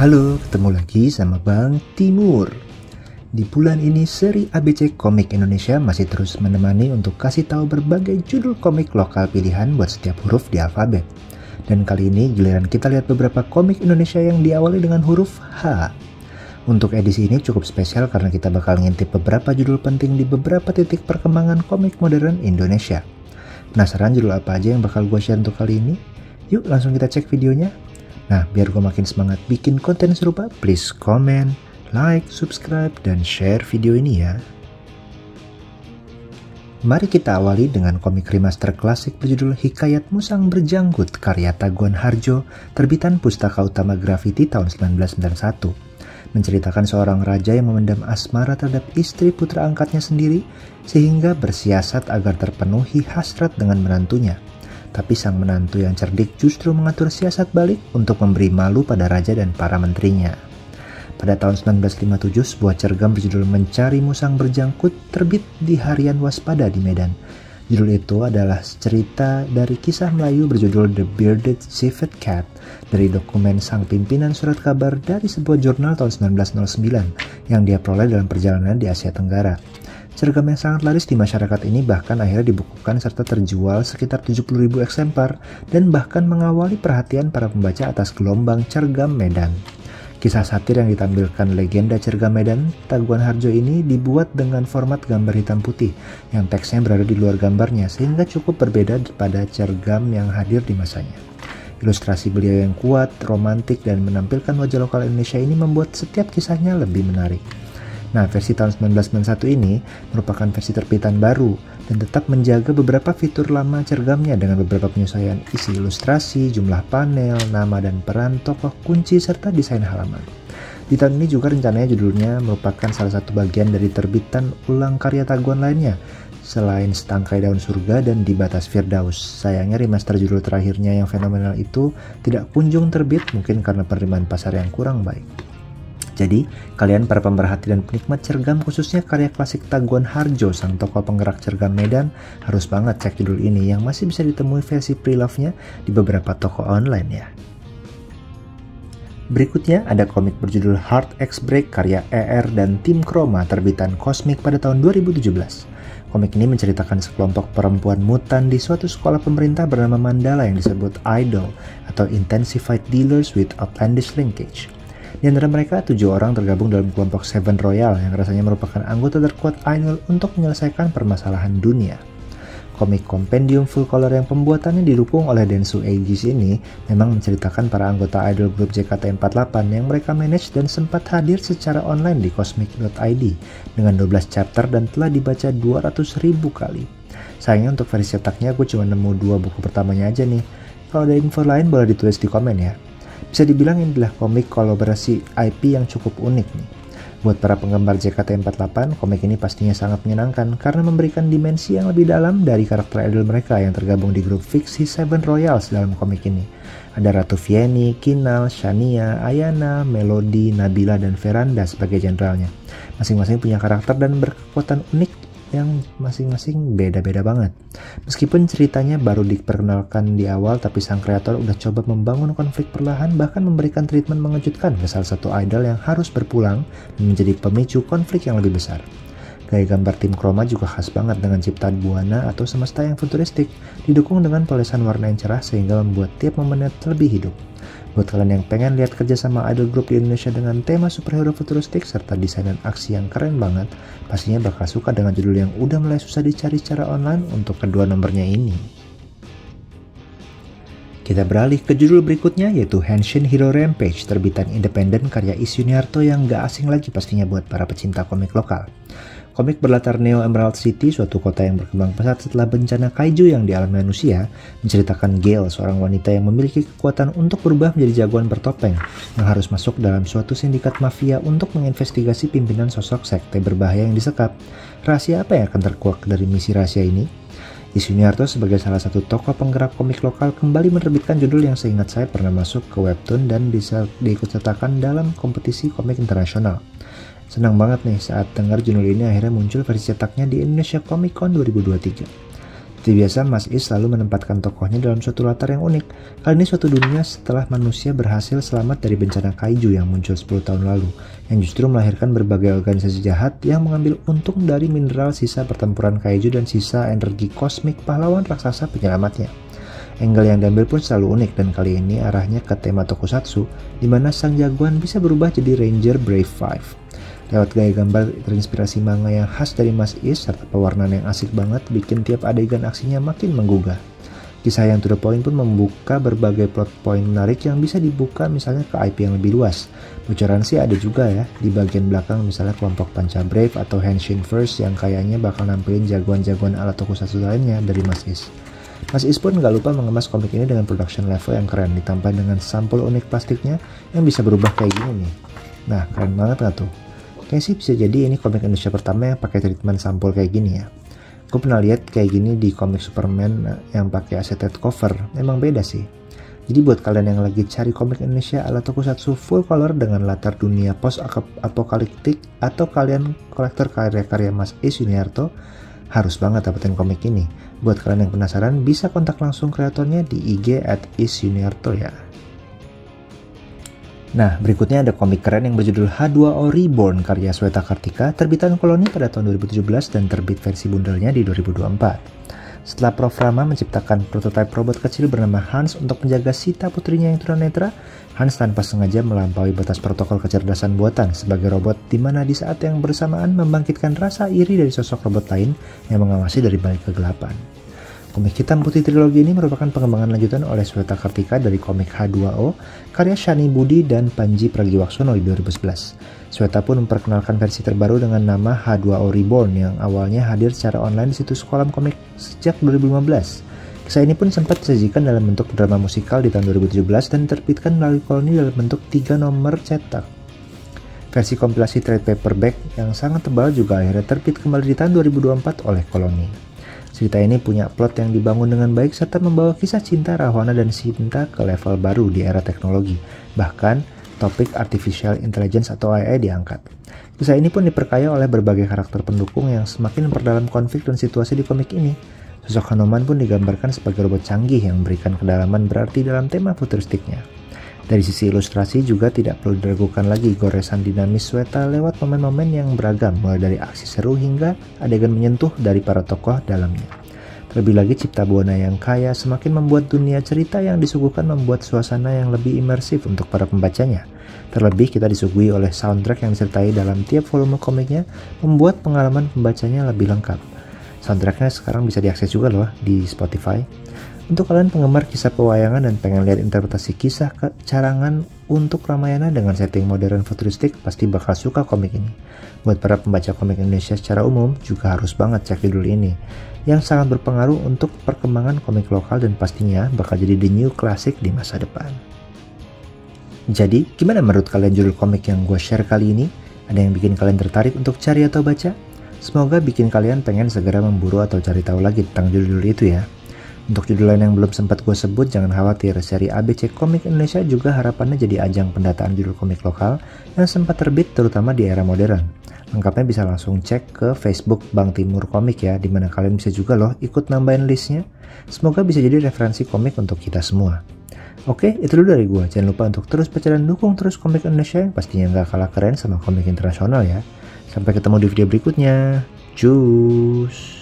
Halo, ketemu lagi sama Bang Timur. Di bulan ini seri ABC Komik Indonesia masih terus menemani untuk kasih tahu berbagai judul komik lokal pilihan buat setiap huruf di alfabet. Dan kali ini giliran kita lihat beberapa komik Indonesia yang diawali dengan huruf H. Untuk edisi ini cukup spesial karena kita bakal ngintip beberapa judul penting di beberapa titik perkembangan komik modern Indonesia. Penasaran judul apa aja yang bakal gue share untuk kali ini? Yuk langsung kita cek videonya. Nah, biar gue makin semangat bikin konten serupa, please comment, like, subscribe, dan share video ini ya. Mari kita awali dengan komik remaster klasik berjudul Hikayat Musang Berjanggut karya Taguan Harjo, terbitan Pustaka Utama Graffiti tahun 1991. Menceritakan seorang raja yang memendam asmara terhadap istri putra angkatnya sendiri, sehingga bersiasat agar terpenuhi hasrat dengan menantunya. Tapi sang menantu yang cerdik justru mengatur siasat balik untuk memberi malu pada raja dan para menterinya. Pada tahun 1957, sebuah cergam berjudul Mencari Musang Berjanggut terbit di harian Waspada di Medan. Judul itu adalah cerita dari kisah Melayu berjudul The Bearded Civet Cat dari dokumen sang pimpinan surat kabar dari sebuah jurnal tahun 1909 yang dia peroleh dalam perjalanan di Asia Tenggara. Cergam yang sangat laris di masyarakat ini bahkan akhirnya dibukukan serta terjual sekitar 70.000 eksemplar dan bahkan mengawali perhatian para pembaca atas gelombang cergam Medan. Kisah satir yang ditampilkan legenda cergam Medan, Taguan Harjo ini dibuat dengan format gambar hitam putih yang teksnya berada di luar gambarnya sehingga cukup berbeda pada cergam yang hadir di masanya. Ilustrasi beliau yang kuat, romantik, dan menampilkan wajah lokal Indonesia ini membuat setiap kisahnya lebih menarik. Nah, versi tahun 1991 ini merupakan versi terbitan baru dan tetap menjaga beberapa fitur lama cergamnya dengan beberapa penyesuaian isi ilustrasi, jumlah panel, nama dan peran tokoh kunci, serta desain halaman. Di tahun ini juga rencananya judulnya merupakan salah satu bagian dari terbitan ulang karya Taguan lainnya, selain Setangkai Daun Surga dan Di Batas Firdaus. Sayangnya remaster judul terakhirnya yang fenomenal itu tidak kunjung terbit, mungkin karena penerimaan pasar yang kurang baik. Jadi, kalian para pemerhati dan penikmat cergam khususnya karya klasik Taguan Harjo, sang tokoh penggerak cergam Medan, harus banget cek judul ini yang masih bisa ditemui versi pre-love-nya di beberapa toko online ya. Berikutnya ada komik berjudul Heart X Break karya ER dan Tim Chroma terbitan Cosmic pada tahun 2017. Komik ini menceritakan sekelompok perempuan mutan di suatu sekolah pemerintah bernama Mandala yang disebut Idol atau Intensified Dealers with Outlandish Linkage. Di antara mereka, 7 orang tergabung dalam kelompok Seven Royal yang rasanya merupakan anggota terkuat Idol untuk menyelesaikan permasalahan dunia. Komik kompendium full color yang pembuatannya didukung oleh Densu Aegis ini memang menceritakan para anggota Idol grup JKT48 yang mereka manage dan sempat hadir secara online di cosmic.id dengan 12 chapter dan telah dibaca 200.000 kali. Sayangnya untuk versi cetaknya aku cuma nemu 2 buku pertamanya aja nih. Kalau ada info lain boleh ditulis di komen ya. Bisa dibilang ini adalah komik kolaborasi IP yang cukup unik nih. Buat para penggemar JKT48, komik ini pastinya sangat menyenangkan karena memberikan dimensi yang lebih dalam dari karakter idol mereka yang tergabung di grup fiksi Seven Royals dalam komik ini. Ada Ratu Vieni, Kinal, Shania, Ayana, Melody, Nabila, dan Veranda sebagai jenderalnya. Masing-masing punya karakter dan berkekuatan unik yang masing-masing beda-beda banget. Meskipun ceritanya baru diperkenalkan di awal, tapi sang kreator udah coba membangun konflik perlahan, bahkan memberikan treatment mengejutkan ke salah satu idol yang harus berpulang dan menjadi pemicu konflik yang lebih besar. Gaya gambar Tim Chroma juga khas banget dengan ciptaan buana atau semesta yang futuristik, didukung dengan polesan warna yang cerah sehingga membuat tiap momennya lebih hidup. Buat kalian yang pengen lihat kerjasama idol group di Indonesia dengan tema superhero futuristik serta desain dan aksi yang keren banget, pastinya bakal suka dengan judul yang udah mulai susah dicari secara online untuk kedua nomornya ini. Kita beralih ke judul berikutnya yaitu Henshin Hero Rampage terbitan independen karya Is Yuniarto yang gak asing lagi pastinya buat para pecinta komik lokal. Komik berlatar Neo Emerald City, suatu kota yang berkembang pesat setelah bencana kaiju yang dialami manusia, menceritakan Gale, seorang wanita yang memiliki kekuatan untuk berubah menjadi jagoan bertopeng, yang harus masuk dalam suatu sindikat mafia untuk menginvestigasi pimpinan sosok sekte berbahaya yang disekap. Rahasia apa yang akan terkuak dari misi rahasia ini? Is Yuniarto sebagai salah satu tokoh penggerak komik lokal kembali menerbitkan judul yang seingat saya pernah masuk ke webtoon dan bisa diikutsertakan dalam kompetisi komik internasional. Senang banget nih saat dengar judul ini akhirnya muncul versi cetaknya di Indonesia Comic Con 2023. Seperti biasa, Mas Is selalu menempatkan tokohnya dalam suatu latar yang unik. Kali ini suatu dunia setelah manusia berhasil selamat dari bencana kaiju yang muncul 10 tahun lalu, yang justru melahirkan berbagai organisasi jahat yang mengambil untung dari mineral sisa pertempuran kaiju dan sisa energi kosmik pahlawan raksasa penyelamatnya. Angle yang diambil pun selalu unik, dan kali ini arahnya ke tema tokusatsu, di mana sang jagoan bisa berubah jadi Ranger Brave Five. Lewat gaya gambar terinspirasi manga yang khas dari Mas Is serta pewarnaan yang asik banget bikin tiap adegan aksinya makin menggugah. Kisah yang to the point pun membuka berbagai plot point menarik yang bisa dibuka misalnya ke IP yang lebih luas. Bocoran sih ada juga ya, di bagian belakang misalnya kelompok Panca Brave atau Henshin First yang kayaknya bakal nampilin jagoan-jagoan ala tokusatsu lainnya dari Mas Is. Mas Is pun gak lupa mengemas komik ini dengan production level yang keren, ditambah dengan sampul unik plastiknya yang bisa berubah kayak gini nih. Nah, keren banget gak tuh? Kayaknya sih bisa jadi ini komik Indonesia pertama yang pakai treatment sampul kayak gini ya. Gue pernah lihat kayak gini di komik Superman yang pakai acetate cover, emang beda sih. Jadi buat kalian yang lagi cari komik Indonesia ala tokusatsu full color dengan latar dunia post apokaliptik, atau kalian kolektor karya-karya Mas Is Yuniarto, harus banget dapetin komik ini. Buat kalian yang penasaran, bisa kontak langsung kreatornya di IG @isyuniarto ya. Nah, berikutnya ada komik keren yang berjudul H2O Reborn karya Sweta Kartika, terbitan Koloni pada tahun 2017 dan terbit versi bundelnya di 2024. Setelah Prof. Rama menciptakan prototipe robot kecil bernama Hans untuk menjaga Sita putrinya yang tunanetra, Hans tanpa sengaja melampaui batas protokol kecerdasan buatan sebagai robot, di mana di saat yang bersamaan membangkitkan rasa iri dari sosok robot lain yang mengawasi dari balik kegelapan. Komik hitam putih trilogi ini merupakan pengembangan lanjutan oleh Sweta Kartika dari komik H2O karya Shani Budi dan Panji Pragiwaksono di 2011. Sweta pun memperkenalkan versi terbaru dengan nama H2O Reborn yang awalnya hadir secara online di situs kolam komik sejak 2015. Kisah ini pun sempat disajikan dalam bentuk drama musikal di tahun 2017 dan diterbitkan melalui Koloni dalam bentuk 3 nomor cetak. Versi kompilasi trade paperback yang sangat tebal juga akhirnya terbit kembali di tahun 2024 oleh Koloni. Cerita ini punya plot yang dibangun dengan baik serta membawa kisah cinta Rahwana dan Sinta ke level baru di era teknologi. Bahkan, topik Artificial Intelligence atau AI diangkat. Kisah ini pun diperkaya oleh berbagai karakter pendukung yang semakin memperdalam konflik dan situasi di komik ini. Sosok Hanuman pun digambarkan sebagai robot canggih yang memberikan kedalaman berarti dalam tema futuristiknya. Dari sisi ilustrasi juga tidak perlu diragukan lagi goresan dinamis Sweta lewat momen-momen yang beragam, mulai dari aksi seru hingga adegan menyentuh dari para tokoh dalamnya. Terlebih lagi cipta buana yang kaya semakin membuat dunia cerita yang disuguhkan membuat suasana yang lebih imersif untuk para pembacanya. Terlebih kita disuguhi oleh soundtrack yang disertai dalam tiap volume komiknya, membuat pengalaman pembacanya lebih lengkap. Soundtracknya sekarang bisa diakses juga loh di Spotify. Untuk kalian penggemar kisah pewayangan dan pengen lihat interpretasi kisah carangan untuk Ramayana dengan setting modern futuristik, pasti bakal suka komik ini. Buat para pembaca komik Indonesia secara umum, juga harus banget cek judul ini, yang sangat berpengaruh untuk perkembangan komik lokal dan pastinya bakal jadi the new classic di masa depan. Jadi, gimana menurut kalian judul komik yang gue share kali ini? Ada yang bikin kalian tertarik untuk cari atau baca? Semoga bikin kalian pengen segera memburu atau cari tahu lagi tentang judul itu ya. Untuk judul lain yang belum sempat gue sebut, jangan khawatir, seri ABC Komik Indonesia juga harapannya jadi ajang pendataan judul komik lokal yang sempat terbit terutama di era modern. Lengkapnya bisa langsung cek ke Facebook Bank Timur Komik ya, dimana kalian bisa juga loh ikut nambahin listnya. Semoga bisa jadi referensi komik untuk kita semua. Oke, itu dulu dari gue. Jangan lupa untuk terus baca dan dukung terus komik Indonesia yang pastinya nggak kalah keren sama komik internasional ya. Sampai ketemu di video berikutnya. Cus!